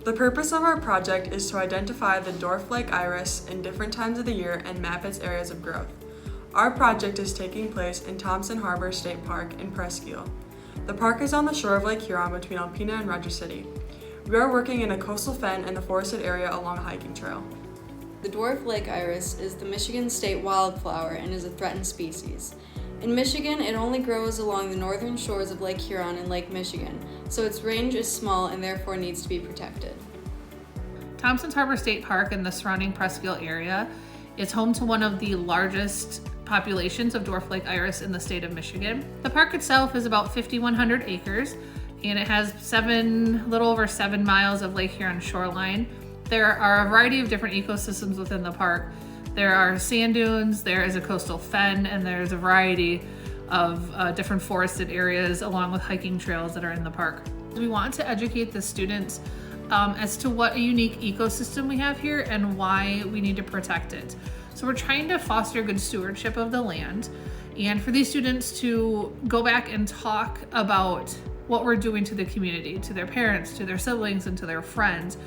The purpose of our project is to identify the Dwarf Lake Iris in different times of the year and map its areas of growth. Our project is taking place in Thompson Harbor State Park in Presque. The park is on the shore of Lake Huron between Alpena and Rogers City. We are working in a coastal fen in the forested area along a hiking trail. The Dwarf Lake Iris is the Michigan state wildflower and is a threatened species. In Michigan, it only grows along the northern shores of Lake Huron and Lake Michigan, so its range is small and therefore needs to be protected. Thompson Harbor State Park and the surrounding Presque area is home to one of the largest populations of Dwarf Lake Iris in the state of Michigan. The park itself is about 5,100 acres and it has little over 7 miles of Lake Huron shoreline. There are a variety of different ecosystems within the park. There are sand dunes, there is a coastal fen, and there's a variety of different forested areas along with hiking trails that are in the park. We want to educate the students as to what a unique ecosystem we have here and why we need to protect it. So we're trying to foster good stewardship of the land and for these students to go back and talk about what we're doing to the community, to their parents, to their siblings, and to their friends.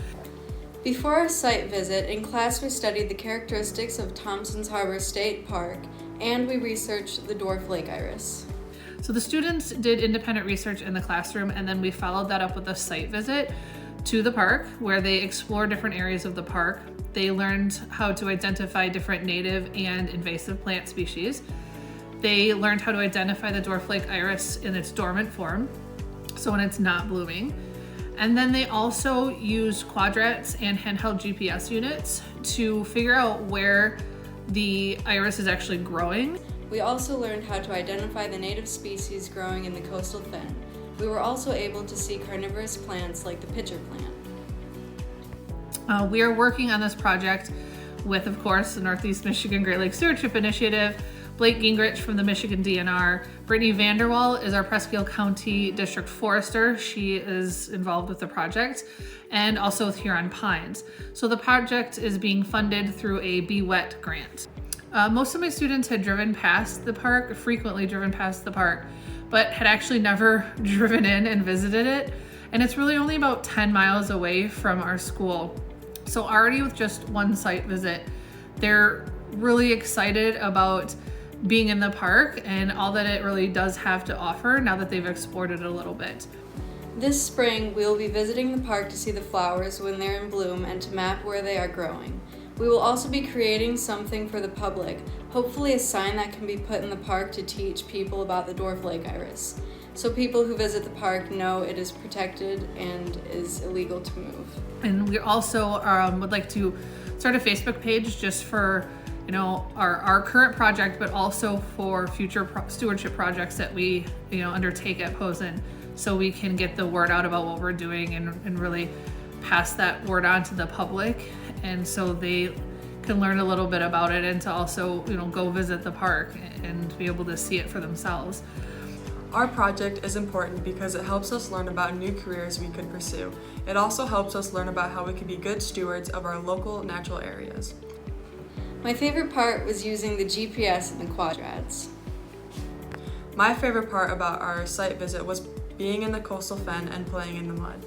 Before our site visit, in class we studied the characteristics of Thompson's Harbor State Park, and we researched the Dwarf Lake Iris. So the students did independent research in the classroom, and then we followed that up with a site visit to the park where they explored different areas of the park. They learned how to identify different native and invasive plant species. They learned how to identify the Dwarf Lake Iris in its dormant form, so when it's not blooming. And then they also used quadrats and handheld GPS units to figure out where the iris is actually growing. We also learned how to identify the native species growing in the coastal fen. We were also able to see carnivorous plants like the pitcher plant. We are working on this project with, of course, the Northeast Michigan Great Lakes Stewardship Initiative, Blake Gingrich from the Michigan DNR. Brittany Vanderwall is our Presque County District Forester. She is involved with the project, and also with Huron Pines. So the project is being funded through a Be Wet grant. Most of my students had frequently driven past the park, but had actually never driven in and visited it. And it's really only about 10 miles away from our school. So already with just one site visit, they're really excited about being in the park and all that it really does have to offer now that they've explored it a little bit. This spring, we will be visiting the park to see the flowers when they're in bloom and to map where they are growing. We will also be creating something for the public, hopefully a sign that can be put in the park to teach people about the Dwarf Lake Iris, so people who visit the park know it is protected and is illegal to move. And we also would like to start a Facebook page just for our current project, but also for future stewardship projects that we undertake at Posen, so we can get the word out about what we're doing and really pass that word on to the public, and so they can learn a little bit about it and to also go visit the park and be able to see it for themselves. Our project is important because it helps us learn about new careers we could pursue. It also helps us learn about how we can be good stewards of our local natural areas. My favorite part was using the GPS and the quadrats. My favorite part about our site visit was being in the coastal fen and playing in the mud.